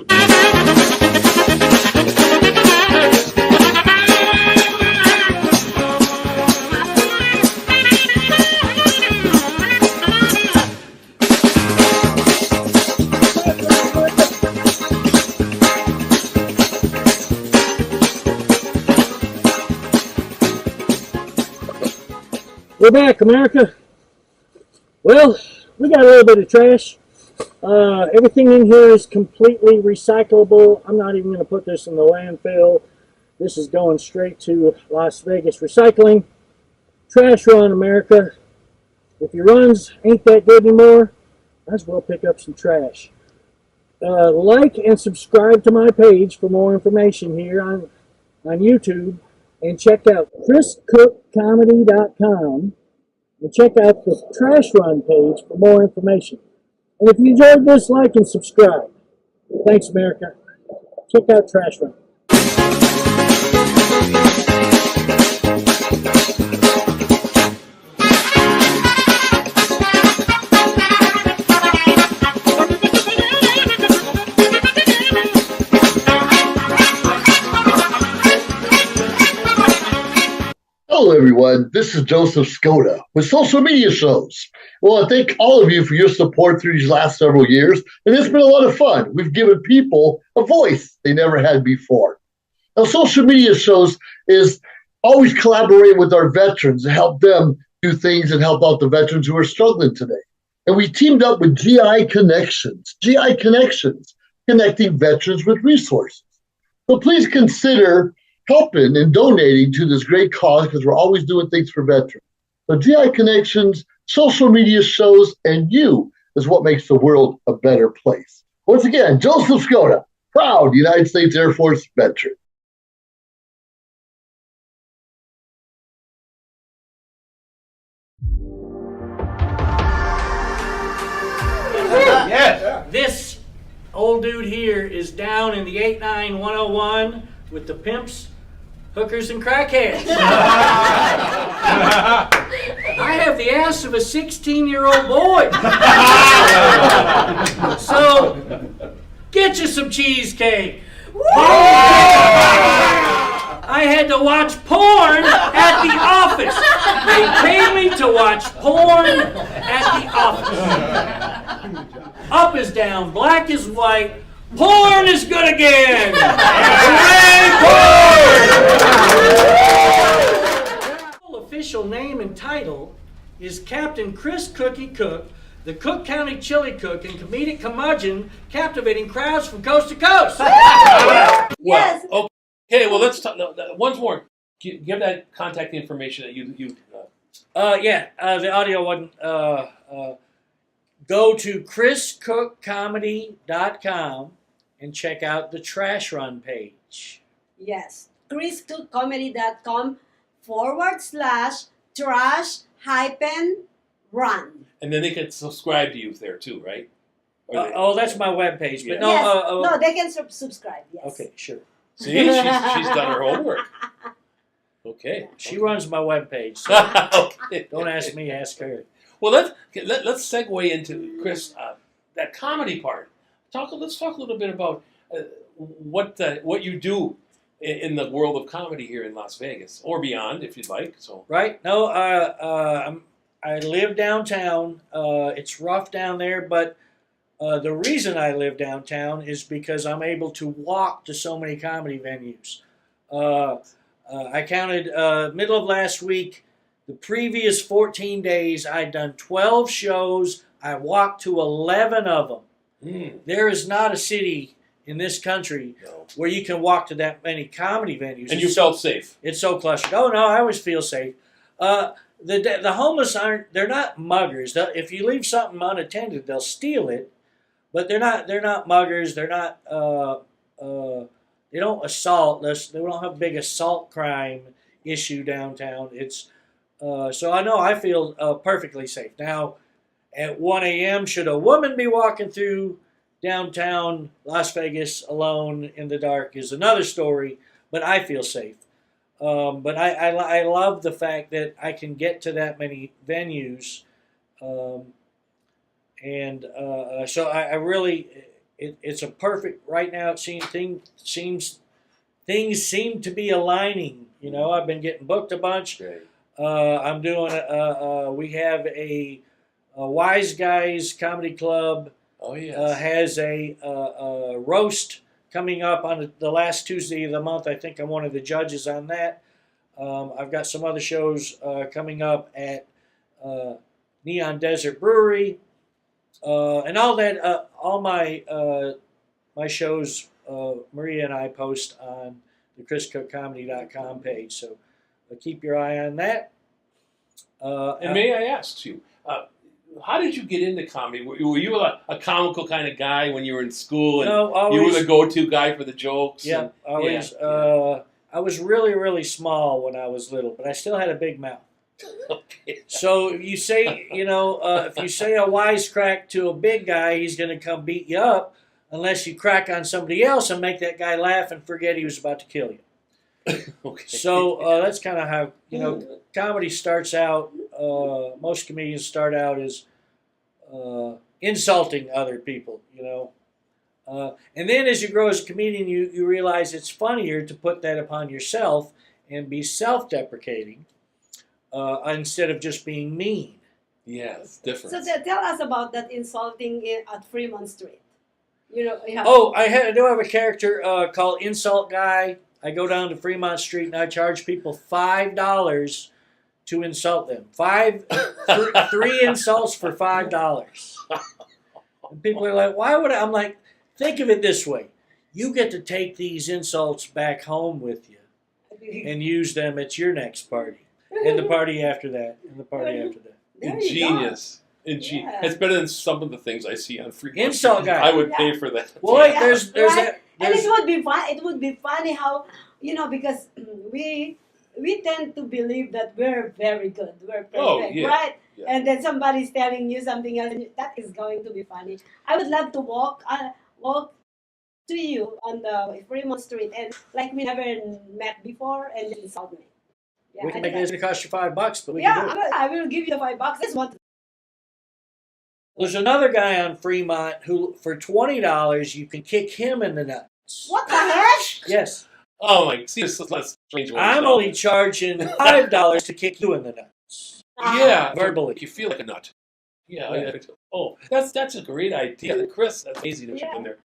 We're back, America. Well, we got a little bit of trash. Everything in here is completely recyclable. I'm not even going to put this in the landfill. This is going straight to Las Vegas Recycling. Trash run, America. If your runs ain't that good anymore, might as well pick up some trash. Like and subscribe to my page for more information here on YouTube. And check out chriscookcomedy.com and check out the Trash Run page for more information. And if you enjoyed this, like and subscribe. Thanks, America. Check out Trash Run. Hello, everyone. This is Joseph Skoda with Social Media Shows. Well, I thank all of you for your support through these last several years, and it's been a lot of fun. We've given people a voice they never had before. Now, Social Media Shows is always collaborating with our veterans to help them do things and help out the veterans who are struggling today. And we teamed up with GI Connections, connecting veterans with resources. So please consider helping and donating to this great cause because we're always doing things for veterans. So GI Connections, Social Media Shows, and you is what makes the world a better place. Once again, Joseph Skoda, proud United States Air Force veteran. This old dude here is down in the 89101 with the pimps, hookers, and crackheads. I have the ass of a 16-year-old boy. So, get you some cheesecake. I had to watch porn at the office. They paid me to watch porn at the office. Up is down, black is white. Porn is good again! Hooray, porn! Official name and title is Captain Chris Cookie Cook, the Cook County Chili Cook and comedic curmudgeon, captivating crowds from coast to coast. Yes. Well, okay, well, let's talk. No, once more. Give that contact information that you. The audio wasn't. Go to chriscookcomedy.com and check out the Trash Run page. Yes. chriscookcomedy.com/trash-run. And then they can subscribe to you there too, right? That's my webpage. But Yeah. No, they can subscribe. Yes. Okay, sure. See, she's done her homework. Okay. She runs my webpage. So Okay. don't ask me, ask her. Well, let's segue into Chris that comedy part. Let's talk a little bit about what you do in the world of comedy here in Las Vegas or beyond, if you'd like. So Right? No, I live downtown. It's rough down there, but the reason I live downtown is because I'm able to walk to so many comedy venues. I counted middle of last week. The previous 14 days, I'd done 12 shows. I walked to 11 of them. There is not a city in this country where you can walk to that many comedy venues. And you felt safe. It's so clustered. Oh, no, I always feel safe. The homeless they're not muggers. If you leave something unattended, they'll steal it. But they're not muggers. They're not, they don't assault. They don't have a big assault crime issue downtown. So I feel perfectly safe. Now, at 1 a.m., should a woman be walking through downtown Las Vegas alone in the dark is another story, but I feel safe. But I love the fact that I can get to that many venues, um, and so I really it's a perfect right now. It seems things seem to be aligning. You know, I've been getting booked a bunch. Right. I'm doing we have a Wise Guys Comedy Club Oh yes. has a roast coming up on the last Tuesday of the month. I think I'm one of the judges on that. I've got some other shows coming up at Neon Desert Brewery, and all that. All my shows, Maria and I post on the ChrisCookComedy.com page. So keep your eye on that. And may I ask you, how did you get into comedy? Were you a comical kind of guy when you were in school, and No, always, you were the go-to guy for the jokes? Yeah, and, always. yeah. I was really, really small when I was little, but I still had a big mouth. Okay. So you say, if you say a wisecrack to a big guy, he's going to come beat you up, unless you crack on somebody else and make that guy laugh and forget he was about to kill you. Okay. So that's kind of how comedy starts out. Most comedians start out as insulting other people, and then as you grow as a comedian, you realize it's funnier to put that upon yourself and be self-deprecating instead of just being mean. Yeah, it's different. So tell us about that insulting at Fremont Street. Oh, I do have a character called Insult Guy. I go down to Fremont Street and I charge people $5 to insult them. Three insults for $5. And people are like, "Why would I?" I'm like, think of it this way: you get to take these insults back home with you and use them at your next party, and the party after that, and the party after that. Ingenious. Yeah. It's better than some of the things I see on Free. Insult Guy. I would pay for that. Well, wait, there's that. And it would be fun. It would be funny how because we tend to believe that we're very good, we're perfect, right? Yeah. And then somebody's telling you something else, and that is going to be funny. I would love to walk to you on the Fremont Street, and like we never met before, and just insult me. Yeah, We can make it. It's gonna cost you $5, but we can yeah, do it. I will give you the $5. This one. There's another guy on Fremont who, for $20, you can kick him in the nuts. What the heck? Yes. Oh my! See, this is less strange. I'm only charging $5 to kick you in the nuts. Yeah, verbally. You feel like a nut. Yeah. Yeah. Oh, that's a great idea, Chris. That's amazing that you're in there.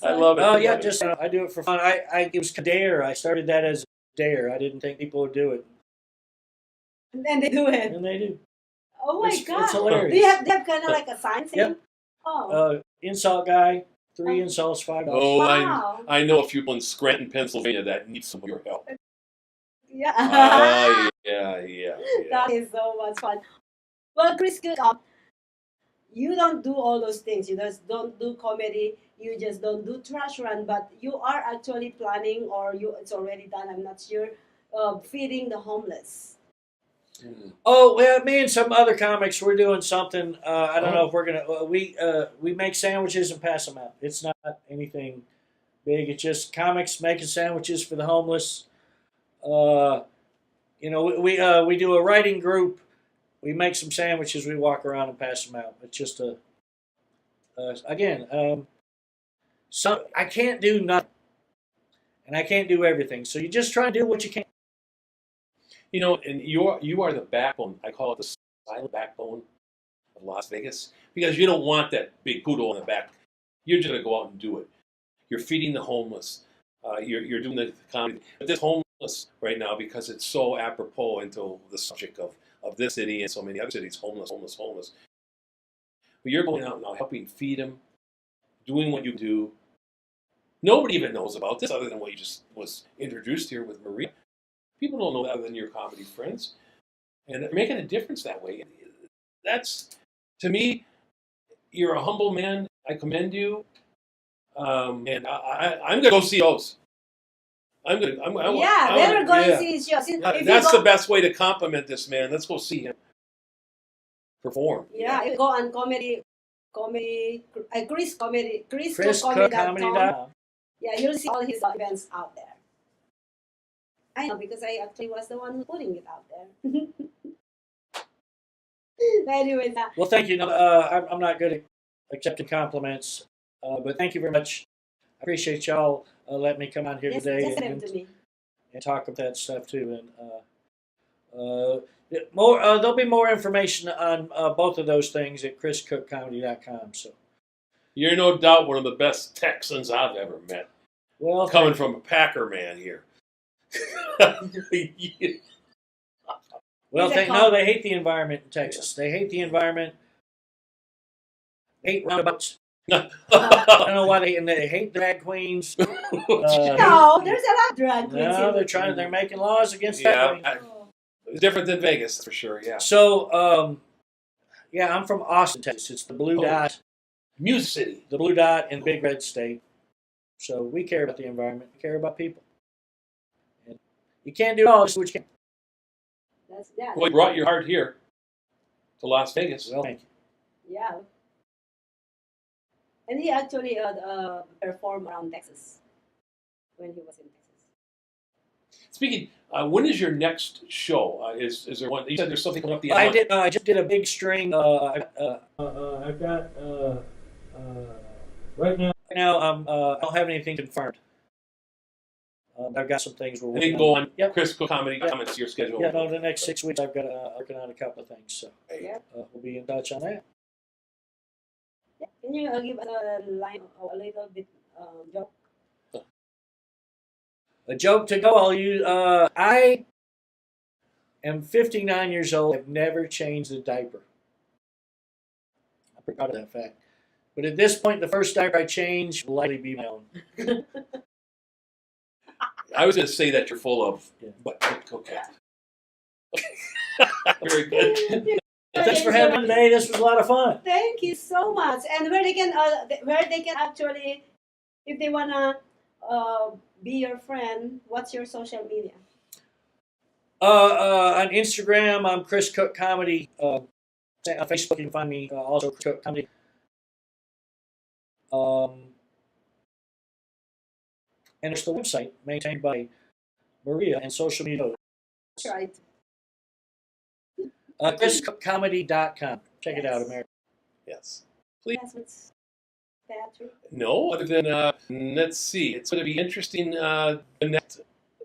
I love it. Oh yeah, just I do it for fun. It was a dare. I started that as a dare. I didn't think people would do it, And then they do it. and they do. Oh my God! It's hilarious. Do you have kind of like a sign saying? Yep. Oh. Insult guy, 3 insults, $5. Oh, Wow. I know a few people in Scranton, Pennsylvania that need some of your help. Yeah. Yeah. That is so much fun. Well, Chris Cook, you don't do all those things. You just don't do comedy. You just don't do trash run. But you are actually planning, or it's already done. I'm not sure. Feeding the homeless. Oh well, me and some other comics, we're doing something. I don't know if we're gonna. We make sandwiches and pass them out. It's not anything big. It's just comics making sandwiches for the homeless. We do a writing group. We make some sandwiches. We walk around and pass them out. It's just I can't do nothing, and I can't do everything. So you just try to do what you can. And you are the backbone. I call it the silent backbone of Las Vegas, because you don't want that big poodle in the back. You're just gonna go out and do it. You're feeding the homeless. You're doing the comedy. But this homeless right now, because it's so apropos into the subject of this city and so many other cities, homeless. But you're going out now helping feed them, doing what you do. Nobody even knows about this other than what you just was introduced here with Maria. People don't know that other than your comedy friends. And making a difference that way. That's, to me, you're a humble man. I commend you. And I'm going to go see those. They're going to see his shows. That's the best way to compliment this man. Let's go see him perform. Yeah, if you go on ChrisCookComedy.com. ChrisCookComedy.com. Yeah, you'll see all his events out there. I know because I actually was the one who putting it out there. Anyways, Well, thank you. No, I'm not good at accepting compliments, but thank you very much. I appreciate y'all letting me come on here just today send them to me. and talk about that stuff too. And there'll be more information on both of those things at chriscookcomedy.com. So, You're no doubt one of the best Texans I've ever met. well, Coming from a Packer man here. well, Is that no, they hate the environment in Texas. They hate the environment. Hate roundabouts. I don't know why they hate drag queens. No, there's a lot of drag queens. No, they're making laws against Yeah, that. it's different than Vegas for sure. Yeah. So, yeah, I'm from Austin, Texas. It's the blue dot, Music City. the blue dot in the big red state. So we care about the environment. We care about people. And you can't do all, just do what you can. Yeah. Well, you brought your heart here to Las Vegas. Well, thank you. Yeah. And he actually performed around Texas when he was in Texas. Speaking, when is your next show? Is there one? You said there's something coming up the I end. did. I just did a big string. I've got right now. Right now, I don't have anything confirmed. I've got some things we're And working they can go on. on Yep. Chris Cook Comedy Yep. comments your schedule. Yeah, no, the next 6 weeks I've got working on a couple of things. So Yeah. we'll be in touch on that. Can you give us a line or a little bit joke? A joke to go. I'll use. I am 59 years old. I've never changed a diaper. I'm pretty proud of that fact. But at this point, the first diaper I change will likely be my own. I was going to say that you're full of, Yeah. but okay. Very good. Thanks for having me today. This was a lot of fun. Thank you so much. And where they can actually, if they wanna be your friend, what's your social media? On Instagram, I'm Chris Cook Comedy. On Facebook, you can find me also Chris Cook Comedy. And there's the website maintained by Maria and social media. That's right. ChrisCookComedy.com. Check it out, America. Yes. Please. That's what's Patrick. No, other than, let's see. It's going to be interesting. The next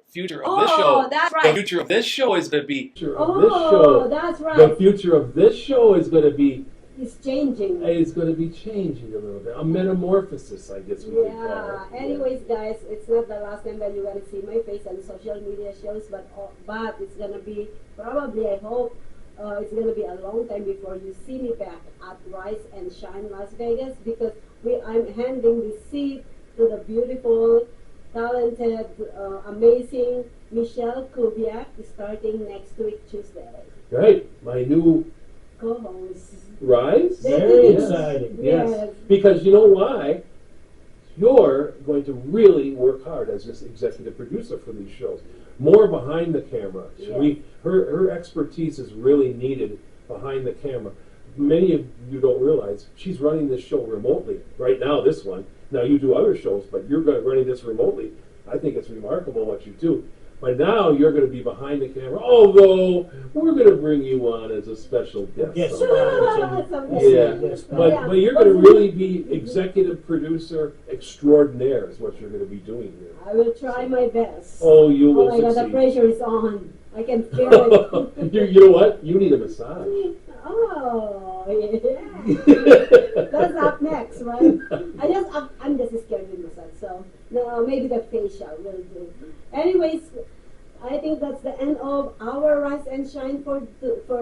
future of this Oh, show. that's The right. future of this show is going to be. Future of this show. That's The right. future of this show is going to be. It's changing. It's going to be changing a little bit. A metamorphosis, I guess we could call Yeah. it. Anyways, guys, it's not the last time that you're gonna see my face on social media shows, but it's gonna be probably. I hope it's gonna be a long time before you see me back at Rise and Shine Las Vegas because I'm handing the seat to the beautiful, talented, amazing Michelle Kubiak starting next week Tuesday. Right. My new Co-host. Rise? Very Yes. exciting. Yes. Because you know why? You're going to really work hard as this executive producer for these shows. More behind the camera. Yeah. Her expertise is really needed behind the camera. Many of you don't realize she's running this show remotely. Right now, this one. Now, you do other shows, but you're running this remotely. I think it's remarkable what you do. But now you're going to be behind the camera, although we're going to bring you on as a special guest. Yes. sometime. Yeah. But you're going to really be executive producer extraordinaire is what you're going to be doing here. I will try my best. Oh, you will my God, the succeed. pressure is on. I can feel it. You know what? You need a massage. Oh, yeah. That's up next, right? I'm just scared with massage, so no, maybe the facial will do. Anyways, I think that's the end of our Rise and Shine for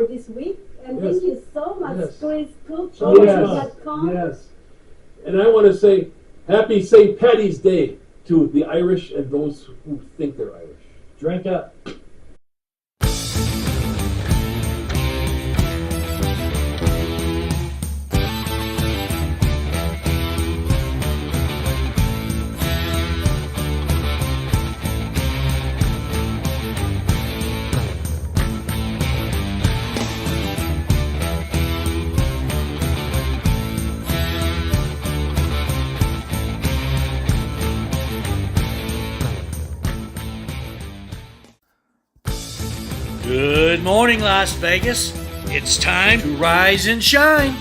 this week. And Yes. thank you so much, Yes. Chris Cook. Yes. And I want to say happy St. Paddy's Day to the Irish and those who think they're Irish. Drink up. morning, Las Vegas. It's time to rise and shine.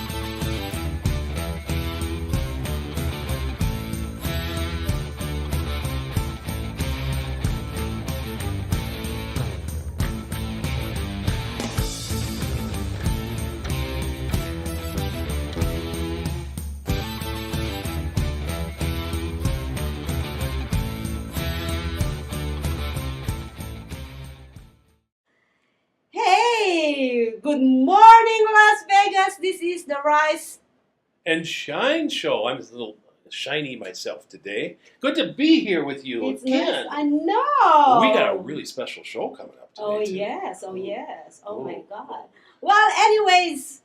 Hey, good morning, Las Vegas. This is the Rise and Shine show. I'm a little shiny myself today. Good to be here with you It's again. nice. I know. We got a really special show coming up today. Oh too. yes. Oh yes. Oh my Ooh. God. Well, anyways.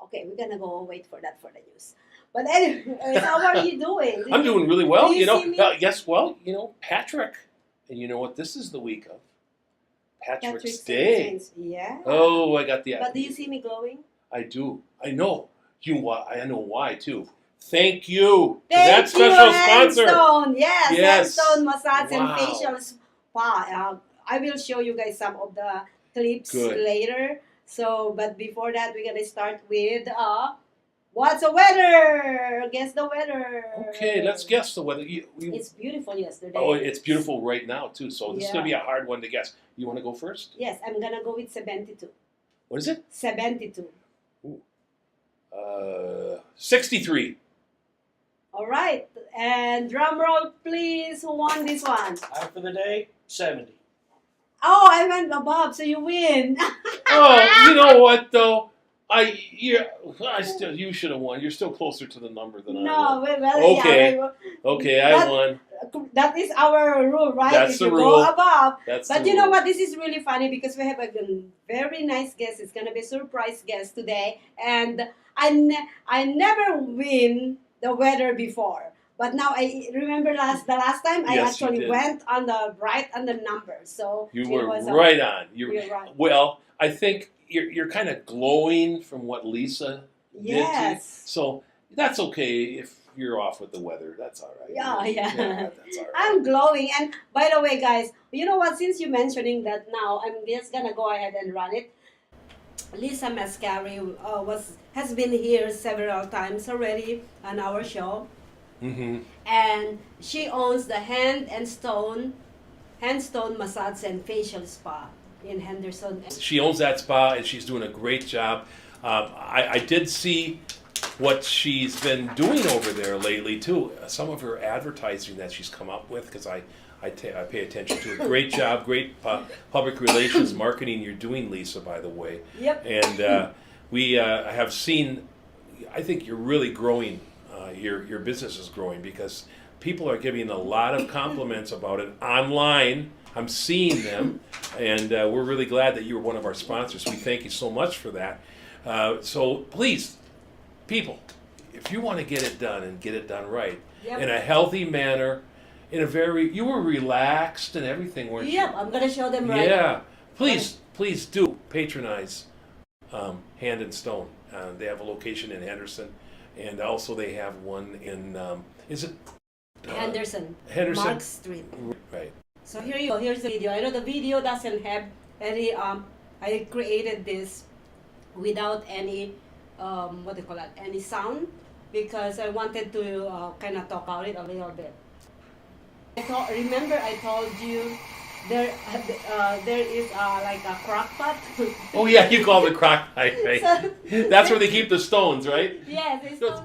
Okay, we're gonna go wait for that for the news. But anyways, how are you doing? I'm doing really well. Do you You know, see me? yes, well, you know, Patrick. And you know what this is the week of? Patrick's Day. Saints. Yeah. Oh, I got the But do you see me glowing? I do. I know. I know why too. Thank you to Thank that special you, sponsor. Handstone. Yes, Yes. Handstone Massage and Wow. Facial Spa. I will show you guys some of the clips Good. later. So, but before that, we're gonna start with what's the weather? Guess the weather. Okay, let's guess the weather. It's beautiful yesterday. Oh, it's beautiful right now too. So this is going to be Yeah. a hard one to guess. You want to go first? Yes, I'm gonna go with 72. What is it? 72. 63. All right, and drum roll, please. Who won this one? Time for the day, 70. Oh, I went above, so you win. Oh, you know what though? You should have won. You're still closer to the number than I No, was. well, Okay. yeah, Okay, I won. that is our rule, right? That's if the you rule. go above. That's But the you know rule. what? This is really funny because we have a very nice guest. It's gonna be a surprise guest today, and I never win the weather before. But now I remember the last time I Yes, you actually did. went on the numbers. So You it were was right on. You're right. Well, I think you're kind of glowing from what Lisa did to you. Yes. So that's okay if you're off with the weather. That's all right. Yeah. That's all right. I'm glowing. And by the way, guys, you know what? Since you're mentioning that now, I'm just gonna go ahead and run it. Lisa Mascari has been here several times already on our show, Mm-hmm. and she owns the Handstone Massage and Facial Spa in Henderson. She owns that spa, and she's doing a great job. I did see what she's been doing over there lately too. Some of her advertising that she's come up with, because I pay attention to it. Great job, great public relations marketing you're doing, Lisa. By the way. Yep. And we have seen. I think you're really growing. Your business is growing because people are giving a lot of compliments about it online. I'm seeing them, and we're really glad that you were one of our sponsors. We thank you so much for that. So please, people, if you want to get it done and get it done right, Yep. in a healthy manner, you were relaxed and everything, weren't you? Yep, I'm gonna show them right. Yeah. Please do patronize Hand and Stone. They have a location in Henderson, and also they have one in is it Henderson. Henderson. Mark Street. Right. So here you go. Here's the video. I know the video doesn't have any. I created this without any any sound, because I wanted to kind of talk about it a little bit. Remember I told you there is like a crock pot. Oh yeah, you call it crock pot, right? So- That's where they keep the stones, right? Yes, it's So-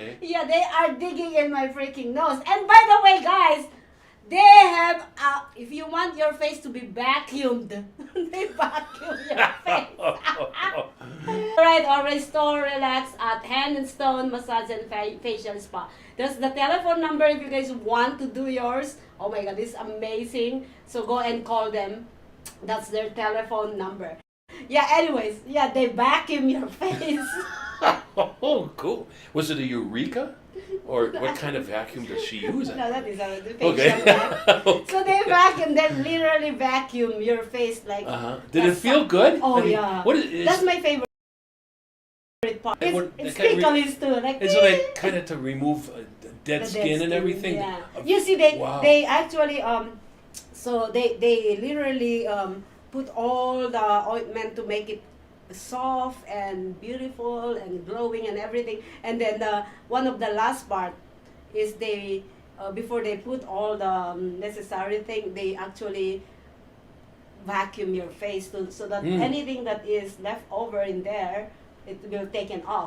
Yeah, they are digging in my freaking nose. And by the way, guys, they have, if you want your face to be vacuumed, they vacuum your face. Alright, or restore, relax at Hand and Stone Massage and Facial Spa. There's the telephone number if you guys want to do yours. Oh my god, this is amazing. So go and call them. That's their telephone number. Yeah, anyways, yeah, they vacuum your face. Oh, cool. Was it a Eureka? Or what kind of vacuum does she use? No, that is a facial Okay. vac. So they vacuum, they literally vacuum your face like. Did it feel good? Oh I mean, yeah. What is, That's my favorite part. It's ticklish too, like. Isn't it kind of to remove dead the skin and everything? Yeah. You see, they Wow. they actually so they literally put all the ointment to make it soft and beautiful and glowing and everything. And then one of the last part is they before they put all the necessary thing, they actually vacuum your face so that anything that is left over in there, it will taken off.